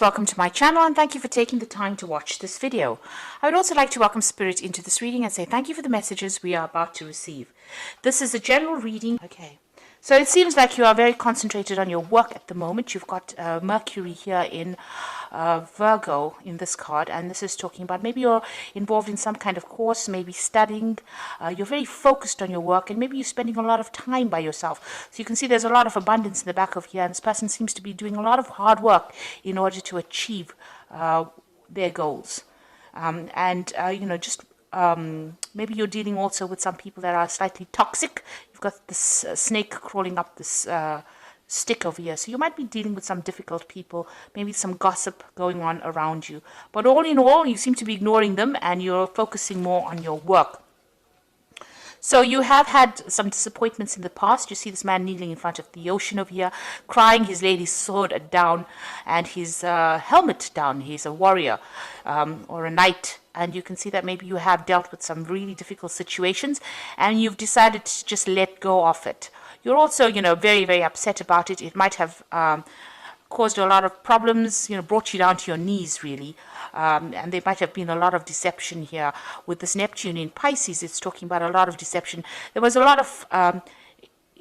Welcome to my channel and thank you for taking the time to watch this video. I would also like to welcome Spirit into this reading and say thank you for the messages we are about to receive. This is a general reading. Okay, so it seems like you are very concentrated on your work at the moment. You've got Mercury here in Virgo in this card, and this is talking about maybe you're involved in some kind of course, maybe studying. You're very focused on your work, and maybe you're spending a lot of time by yourself. So you can see there's a lot of abundance in the back of here, and this person seems to be doing a lot of hard work in order to achieve their goals. Maybe you're dealing also with some people that are slightly toxic. You've got this snake crawling up this stick over here. So you might be dealing with some difficult people, maybe some gossip going on around you. But all in all, you seem to be ignoring them and you're focusing more on your work. So you have had some disappointments in the past. You see this man kneeling in front of the ocean over here, crying, his lady's sword down and his helmet down. He's a warrior or a knight. And you can see that maybe you have dealt with some really difficult situations and you've decided to just let go of it. You're also, very, very upset about it. It might have caused a lot of problems, brought you down to your knees, really. And there might have been a lot of deception here. With this Neptune in Pisces, it's talking about a lot of deception. There was a lot of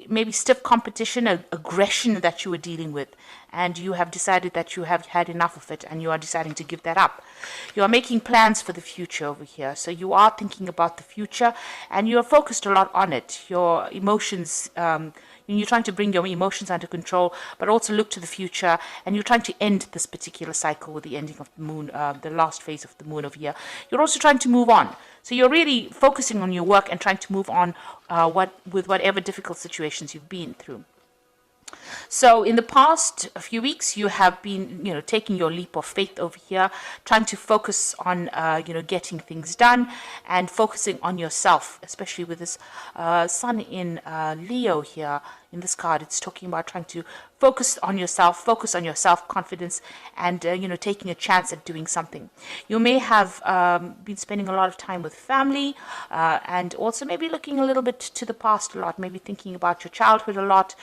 maybe stiff competition, aggression that you were dealing with. And you have decided that you have had enough of it and you are deciding to give that up. You are making plans for the future over here. So you are thinking about the future and you are focused a lot on it. Your emotions, you're trying to bring your emotions under control, but also look to the future, and you're trying to end this particular cycle with the ending of the moon, the last phase of the moon over here. You're also trying to move on. So you're really focusing on your work and trying to move on with whatever difficult situations you've been through. So in the past few weeks, you have been, taking your leap of faith over here, trying to focus on, getting things done and focusing on yourself, especially with this sun in Leo here. In this card, it's talking about trying to focus on yourself, focus on your self-confidence and, taking a chance at doing something. You may have been spending a lot of time with family and also maybe looking a little bit to the past a lot, maybe thinking about your childhood a lot.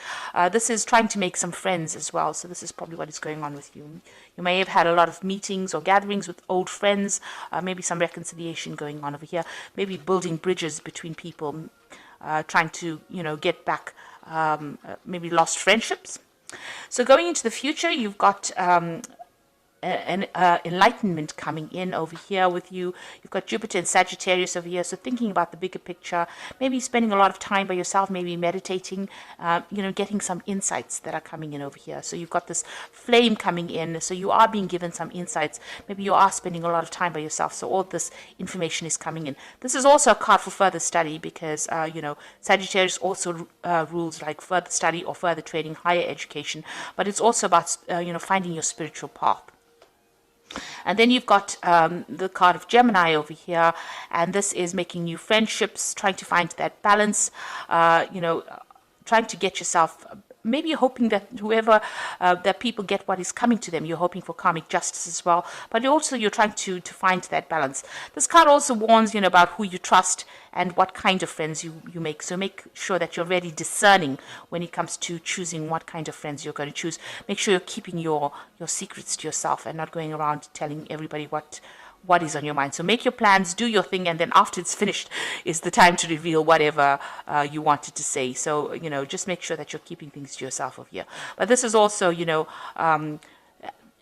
This is trying to make some friends as well. So this is probably what is going on with you. You may have had a lot of meetings or gatherings with old friends, maybe some reconciliation going on over here, maybe building bridges between people, trying to, get back maybe lost friendships. So going into the future, you've got an enlightenment coming in over here with you. You've got Jupiter and Sagittarius over here, so thinking about the bigger picture, maybe spending a lot of time by yourself, maybe meditating, getting some insights that are coming in over here. So you've got this flame coming in, so you are being given some insights. Maybe you are spending a lot of time by yourself, so all this information is coming in. This is also a card for further study because, Sagittarius also rules like further study or further training, higher education, but it's also about, finding your spiritual path. And then you've got the card of Gemini over here, and this is making new friendships, trying to find that balance, trying to get yourself, maybe you're hoping that whoever, that people get what is coming to them. You're hoping for karmic justice as well, but also you're trying to find that balance. This card also warns, about who you trust and what kind of friends you make. So make sure that you're very discerning when it comes to choosing what kind of friends you're going to choose. Make sure you're keeping your secrets to yourself and not going around telling everybody what is on your mind. So make your plans, do your thing, and then after it's finished is the time to reveal whatever you wanted to say. So, just make sure that you're keeping things to yourself over here. But this is also,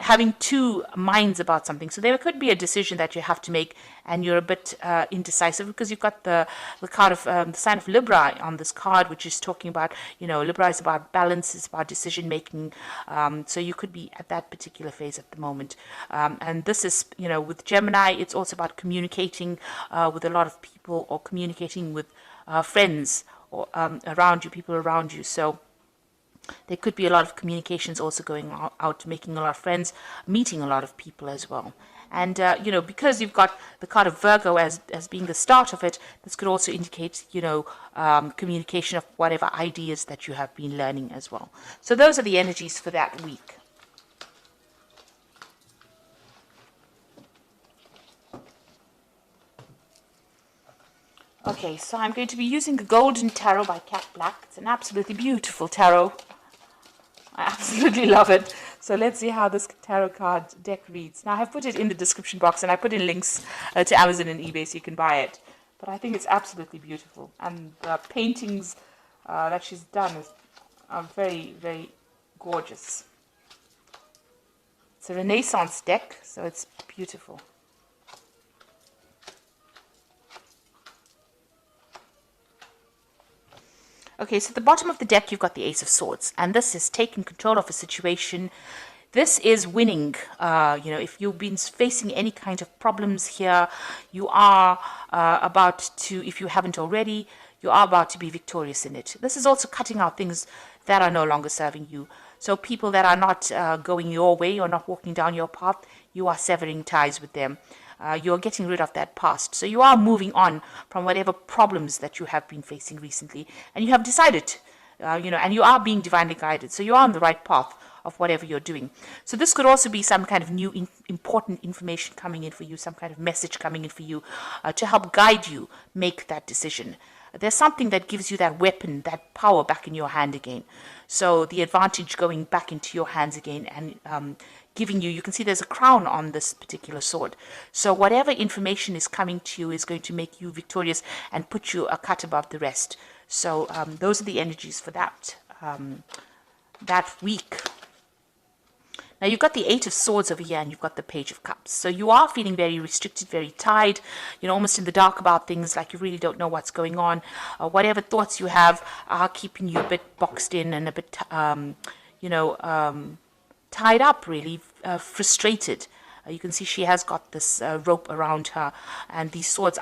having two minds about something. So there could be a decision that you have to make and you're a bit indecisive because you've got the card of the sign of Libra on this card, which is talking about, Libra is about balance, it's about decision making. So you could be at that particular phase at the moment. And this is, with Gemini, it's also about communicating with a lot of people or communicating with friends or around you, people around you. So there could be a lot of communications also going out, making a lot of friends, meeting a lot of people as well. And, because you've got the card of Virgo as being the start of it, this could also indicate, communication of whatever ideas that you have been learning as well. So those are the energies for that week. Okay, so I'm going to be using the Golden Tarot by Cat Black. It's an absolutely beautiful tarot. I absolutely love it. So let's see how this tarot card deck reads. Now, I have put it in the description box, and I put in links to Amazon and eBay so you can buy it. But I think it's absolutely beautiful. And the paintings that she's done are very, very gorgeous. It's a Renaissance deck, so it's beautiful. Okay, so at the bottom of the deck, you've got the Ace of Swords, and this is taking control of a situation. This is winning. If you've been facing any kind of problems here, you are about to, if you haven't already, you are about to be victorious in it. This is also cutting out things that are no longer serving you. So people that are not going your way or not walking down your path, you are severing ties with them. You're getting rid of that past. So you are moving on from whatever problems that you have been facing recently. And you have decided, and you are being divinely guided. So you are on the right path of whatever you're doing. So this could also be some kind of new important information coming in for you, some kind of message coming in for you to help guide you make that decision. There's something that gives you that weapon, that power back in your hand again. So the advantage going back into your hands again and giving you can see there's a crown on this particular sword. So whatever information is coming to you is going to make you victorious and put you a cut above the rest. So those are the energies for that week. Now you've got the Eight of Swords over here and you've got the Page of Cups. So you are feeling very restricted, very tied, almost in the dark about things, like you really don't know what's going on. Whatever thoughts you have are keeping you a bit boxed in and a bit, tied up, really, frustrated. You can see she has got this rope around her, and these swords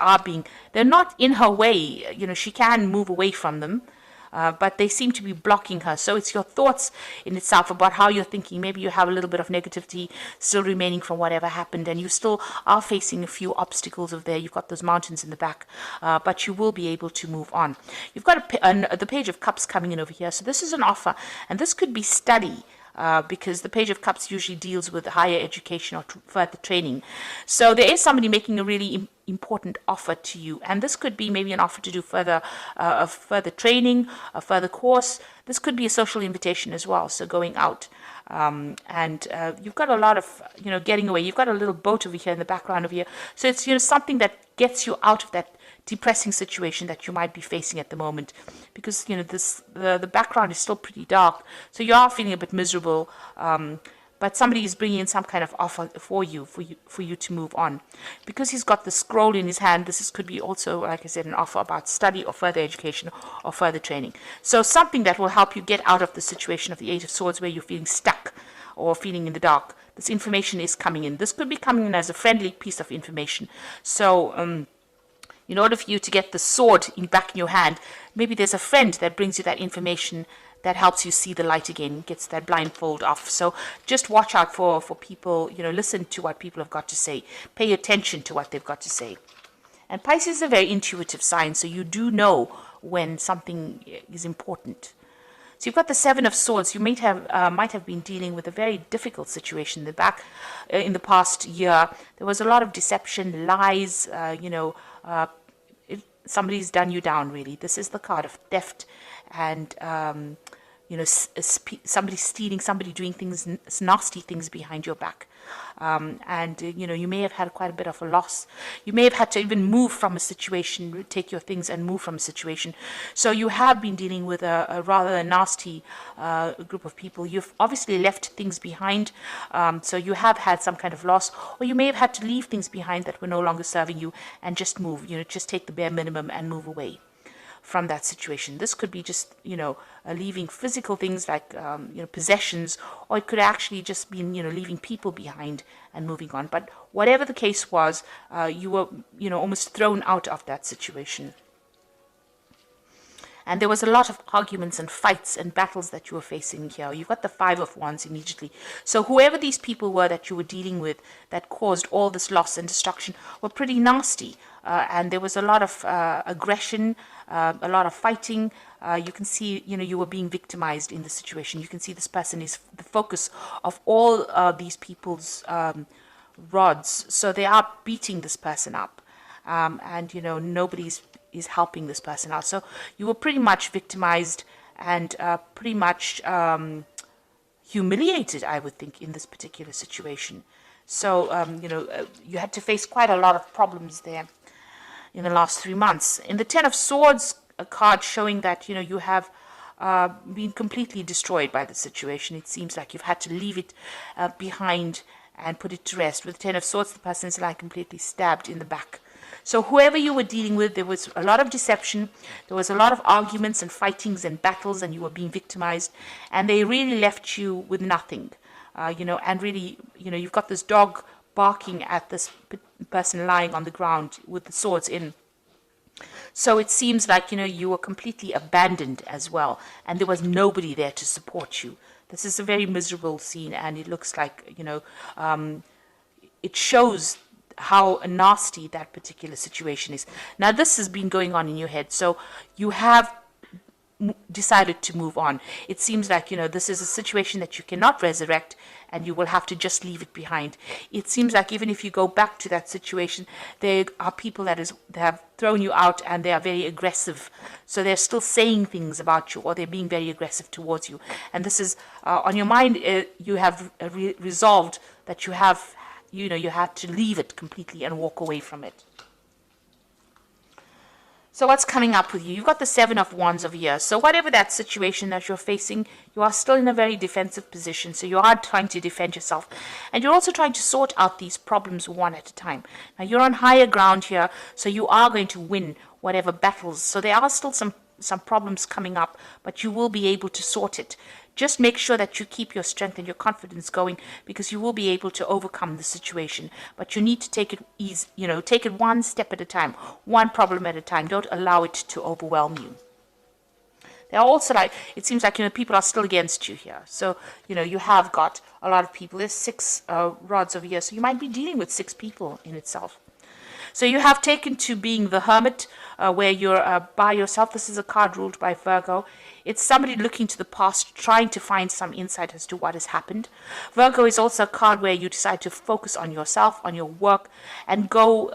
they're not in her way. She can move away from them. But they seem to be blocking her. So it's your thoughts in itself about how you're thinking. Maybe you have a little bit of negativity still remaining from whatever happened, and you still are facing a few obstacles over there. You've got those mountains in the back, but you will be able to move on. You've got the Page of Cups coming in over here. So this is an offer, and this could be study. Because the Page of Cups usually deals with higher education or further training. So there is somebody making a really important offer to you, and this could be maybe an offer to do further training, a further course. This could be a social invitation as well, so going out. And you've got a lot of, getting away. You've got a little boat over here in the background over here. So it's, something that gets you out of that depressing situation that you might be facing at the moment, because the background is still pretty dark, so you are feeling a bit miserable, but somebody is bringing in some kind of offer for you to move on. Because he's got the scroll in his hand, could be also, like I said, an offer about study or further education or further training. So something that will help you get out of the situation of the Eight of Swords where you're feeling stuck or feeling in the dark. This information is coming in. This could be coming in as a friendly piece of information. So in order for you to get the sword back in your hand, maybe there's a friend that brings you that information that helps you see the light again, gets that blindfold off. So just watch out for people, listen to what people have got to say. Pay attention to what they've got to say. And Pisces is a very intuitive sign, so you do know when something is important. So you've got the Seven of Swords. You might have been dealing with a very difficult situation in the past year. There was a lot of deception, lies, somebody's done you down, really. This is the card of theft and somebody stealing, somebody doing nasty things behind your back. You may have had quite a bit of a loss. You may have had to even move from a situation, take your things and move from a situation. So you have been dealing with a rather nasty group of people. You've obviously left things behind, so you have had some kind of loss, or you may have had to leave things behind that were no longer serving you and just move, just take the bare minimum and move away from that situation. This could be just, leaving physical things like, possessions, or it could actually just be, leaving people behind and moving on. But whatever the case was, you were, almost thrown out of that situation. And there was a lot of arguments and fights and battles that you were facing here. You've got the Five of Wands immediately. So whoever these people were that you were dealing with that caused all this loss and destruction were pretty nasty. And there was a lot of aggression, a lot of fighting. You can see, you were being victimized in the situation. You can see this person is the focus of all these people's rods. So they are beating this person up. And, nobody's is helping this person out. So you were pretty much victimized and pretty much, humiliated, I would think, in this particular situation. So, you had to face quite a lot of problems there in the last 3 months. In the Ten of Swords, a card showing that, you have been completely destroyed by the situation. It seems like you've had to leave it behind and put it to rest. With the Ten of Swords, the person is like completely stabbed in the back. So whoever you were dealing with, there was a lot of deception, there was a lot of arguments and fightings and battles, and you were being victimized, and they really left you with nothing. And really, you've got this dog barking at this person lying on the ground with the swords in. So it seems like, you were completely abandoned as well, and there was nobody there to support you. This is a very miserable scene, and it looks like, it shows how nasty that particular situation is. Now, this has been going on in your head, so you have decided to move on. It seems like, this is a situation that you cannot resurrect, and you will have to just leave it behind. It seems like even if you go back to that situation, there are people that have thrown you out, and they are very aggressive. So they're still saying things about you, or they're being very aggressive towards you. And this is on your mind. You have resolved that you have, you had to leave it completely and walk away from it. So what's coming up with you? You've got the Seven of Wands over here. So whatever that situation that you're facing, you are still in a very defensive position. So you are trying to defend yourself. And you're also trying to sort out these problems one at a time. Now, you're on higher ground here, so you are going to win whatever battles. So there are still some problems coming up, but you will be able to sort it. Just make sure that you keep your strength and your confidence going, because you will be able to overcome the situation. But you need to take it easy, take it one step at a time, one problem at a time. Don't allow it to overwhelm you. There are also, it seems like, people are still against you here. So, you have got a lot of people. There's 6 rods over here, so you might be dealing with 6 people in itself. So you have taken to being the hermit, where you're by yourself. This is a card ruled by Virgo. It's somebody looking to the past, trying to find some insight as to what has happened. Virgo is also a card where you decide to focus on yourself, on your work, and go,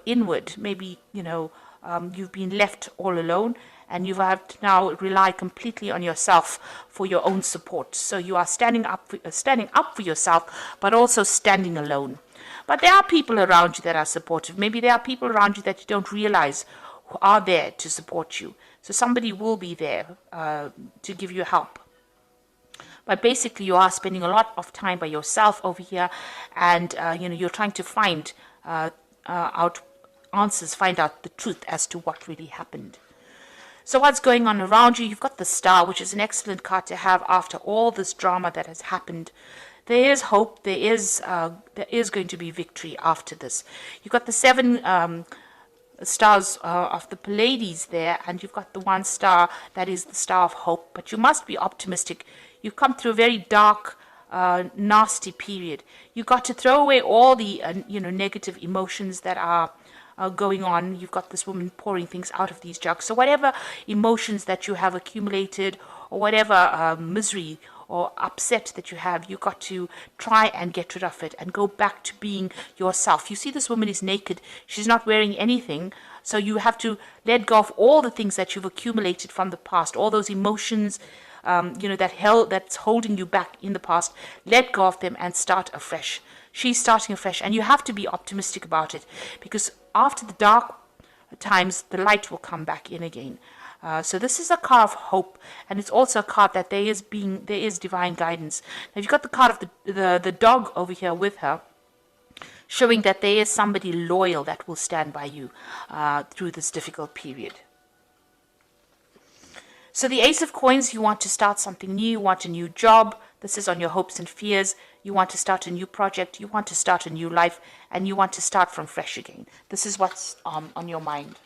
inward. Maybe, you've been left all alone, and you have to now rely completely on yourself for your own support. So you are standing up for yourself, but also standing alone. But there are people around you that are supportive. Maybe there are people around you that you don't realize who are there to support you. So somebody will be there to give you help. But basically, you are spending a lot of time by yourself over here, and you're trying to find out answers, find out the truth as to what really happened. So what's going on around you? You've got the Star, which is an excellent card to have after all this drama that has happened. There is hope. There is going to be victory after this. You've got the 7 stars of the Pleiades there, and you've got the 1 star that is the star of hope. But you must be optimistic. You've come through a very dark, nasty period. You've got to throw away all the negative emotions that are going on. You've got this woman pouring things out of these jugs. So whatever emotions that you have accumulated, or whatever misery or upset that you have, you've got to try and get rid of it and go back to being yourself. You see, this woman is naked. She's not wearing anything. So you have to let go of all the things that you've accumulated from the past, all those emotions, that's holding you back in the past. Let go of them and start afresh. She's starting afresh, and you have to be optimistic about it, because after the dark times, the light will come back in again. So this is a card of hope, and it's also a card that there is divine guidance. Now, you've got the card of the dog over here with her, showing that there is somebody loyal that will stand by you through this difficult period. So the Ace of Coins, you want to start something new, you want a new job. This is on your hopes and fears. You want to start a new project, you want to start a new life, and you want to start from fresh again. This is what's on your mind.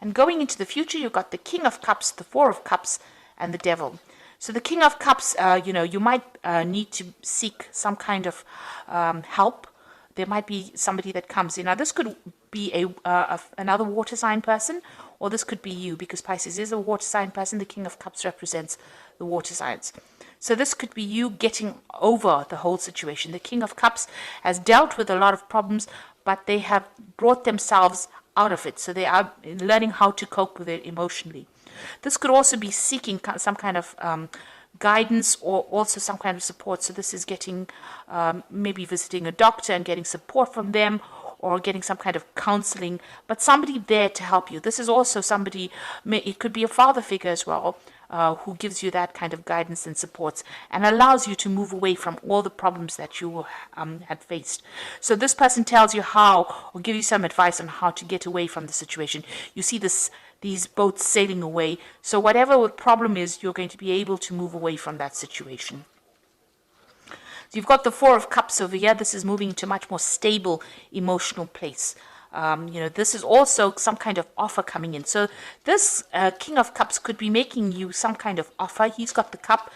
And going into the future, you've got the King of Cups, the 4 of Cups, and the Devil. So the King of Cups, you might need to seek some kind of help. There might be somebody that comes in. Now, this could be another water sign person, or this could be you, because Pisces is a water sign person. The King of Cups represents the water signs. So this could be you getting over the whole situation. The King of Cups has dealt with a lot of problems, but they have brought themselves out of it. So they are learning how to cope with it emotionally. This could also be seeking some kind of guidance or also some kind of support. So this is getting, maybe visiting a doctor and getting support from them, or getting some kind of counseling, but somebody there to help you. This is also somebody, it could be a father figure as well, who gives you that kind of guidance and supports and allows you to move away from all the problems that you had faced. So this person tells you how, or give you some advice on how to get away from the situation. You see these boats sailing away. So whatever the problem is, you're going to be able to move away from that situation. So you've got the Four of Cups over here. This is moving to a much more stable emotional place. This is also some kind of offer coming in. So this King of Cups could be making you some kind of offer. He's got the cup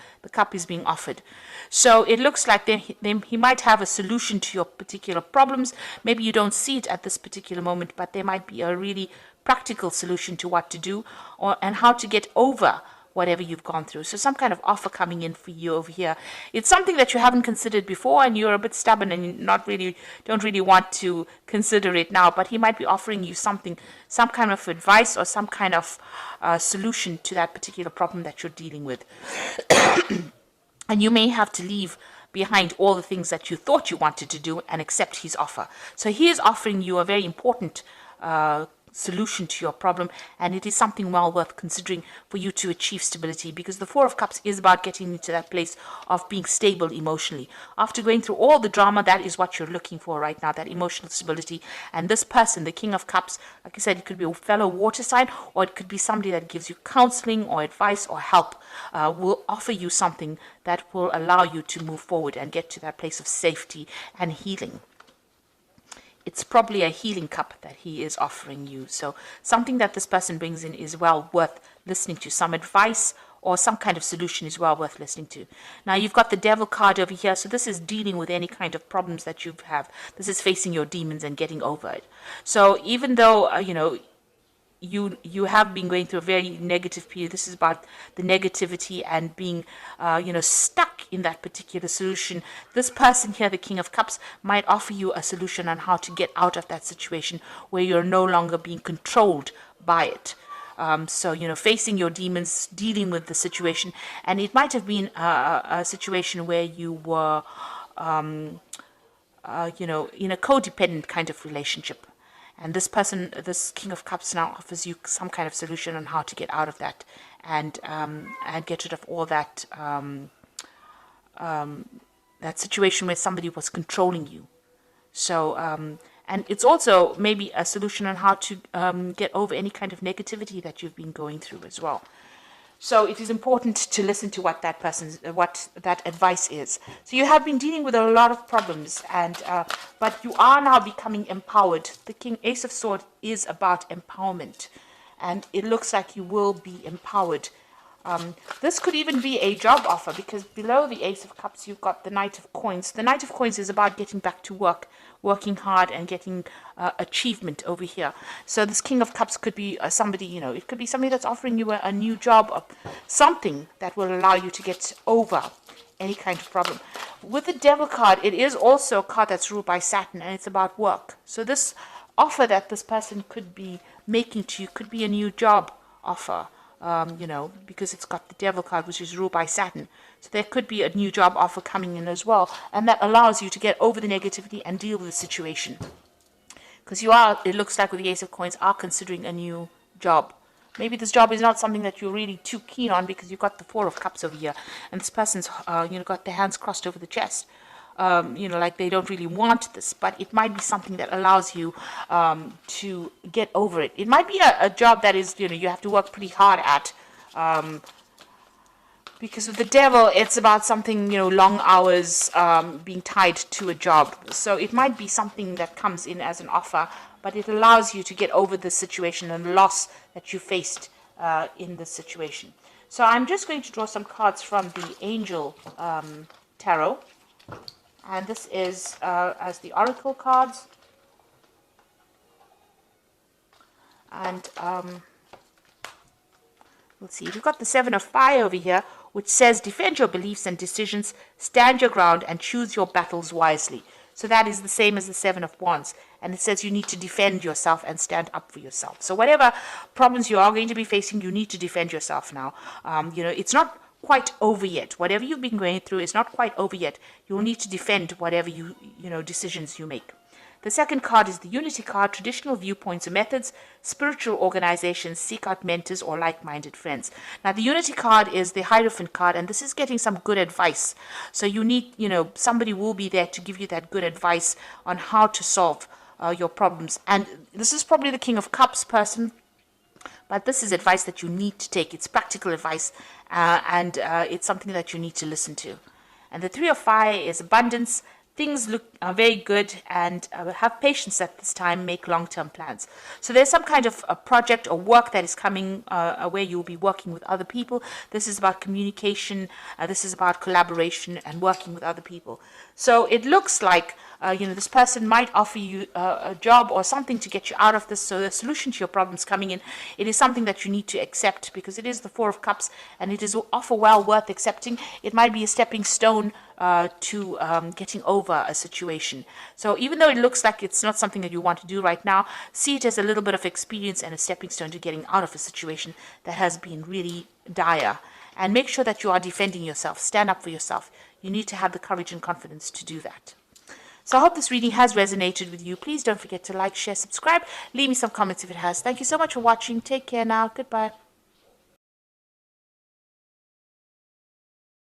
is being offered. So it looks like he might have a solution to your particular problems. Maybe you don't see it at this particular moment, but there might be a really practical solution to what to do and how to get over whatever you've gone through. So some kind of offer coming in for you over here. It's something that you haven't considered before, and you're a bit stubborn and don't really want to consider it now, but he might be offering you something, some kind of advice or some kind of solution to that particular problem that you're dealing with. And you may have to leave behind all the things that you thought you wanted to do and accept his offer. So he is offering you a very important solution to your problem, and it is something well worth considering for you to achieve stability, because the Four of Cups is about getting into that place of being stable emotionally. After going through all the drama, that is what you're looking for right now, that emotional stability. And this person, the King of Cups, like I said, it could be a fellow water sign, or it could be somebody that gives you counseling or advice or help, will offer you something that will allow you to move forward and get to that place of safety and healing. It's probably a healing cup that he is offering you. So something that this person brings in is well worth listening to. Some advice or some kind of solution is well worth listening to. Now you've got the Devil card over here. So this is dealing with any kind of problems that you have. This is facing your demons and getting over it. So even though, you have been going through a very negative period. This is about the negativity and being, stuck in that particular solution. This person here, the King of Cups, might offer you a solution on how to get out of that situation where you're no longer being controlled by it. Facing your demons, dealing with the situation. And it might have been a situation where you were, in a codependent kind of relationship. And this person, this King of Cups, now offers you some kind of solution on how to get out of that and get rid of all that that situation where somebody was controlling you. So, and it's also maybe a solution on how to get over any kind of negativity that you've been going through as well. So it is important to listen to what that advice is. So you have been dealing with a lot of problems, but you are now becoming empowered. The Ace of Swords is about empowerment, and it looks like you will be empowered. This could even be a job offer, because below the Ace of Cups you've got the Knight of Coins. The Knight of Coins is about getting back to work, working hard and getting achievement over here. So this King of Cups could be somebody, it could be somebody that's offering you a new job, or something that will allow you to get over any kind of problem. With the Devil card, it is also a card that's ruled by Saturn, and it's about work. So this offer that this person could be making to you could be a new job offer. Because it's got the Devil card, which is ruled by Saturn. So there could be a new job offer coming in as well, and that allows you to get over the negativity and deal with the situation. Because it looks like with the Ace of Coins, are considering a new job. Maybe this job is not something that you're really too keen on, because you've got the Four of Cups over here, and this person's, got their hands crossed over the chest. Like they don't really want this, but it might be something that allows you to get over it. It might be a job that is, you have to work pretty hard at, because with the Devil, it's about something, long hours, being tied to a job. So it might be something that comes in as an offer, but it allows you to get over the situation and loss that you faced in this situation. So I'm just going to draw some cards from the Angel Tarot. And this is as the Oracle cards. And let's see, we've got the Seven of Fire over here, which says, defend your beliefs and decisions, stand your ground, and choose your battles wisely. So that is the same as the Seven of Wands. And it says you need to defend yourself and stand up for yourself. So whatever problems you are going to be facing, you need to defend yourself now. It's not quite over yet. Whatever you've been going through is not quite over yet. You'll need to defend whatever decisions you make. The second card is the Unity card, traditional viewpoints or methods, spiritual organizations, seek out mentors or like-minded friends. Now, the Unity card is the Hierophant card, and this is getting some good advice. So you need, somebody will be there to give you that good advice on how to solve your problems. And this is probably the King of Cups person, but this is advice that you need to take. It's practical advice, and it's something that you need to listen to. And the Three of Fire is abundance. Things look very good, and have patience at this time. Make long-term plans. So there's some kind of a project or work that is coming where you'll be working with other people. This is about communication. This is about collaboration and working with other people. So it looks like this person might offer you a job or something to get you out of this. So the solution to your problems coming in, it is something that you need to accept, because it is the Four of Cups, and it is offer well worth accepting. It might be a stepping stone to getting over a situation. So even though it looks like it's not something that you want to do right now, see it as a little bit of experience and a stepping stone to getting out of a situation that has been really dire. And make sure that you are defending yourself. Stand up for yourself. You need to have the courage and confidence to do that. So I hope this reading has resonated with you. Please don't forget to like, share, subscribe. Leave me some comments if it has. Thank you so much for watching. Take care now. Goodbye.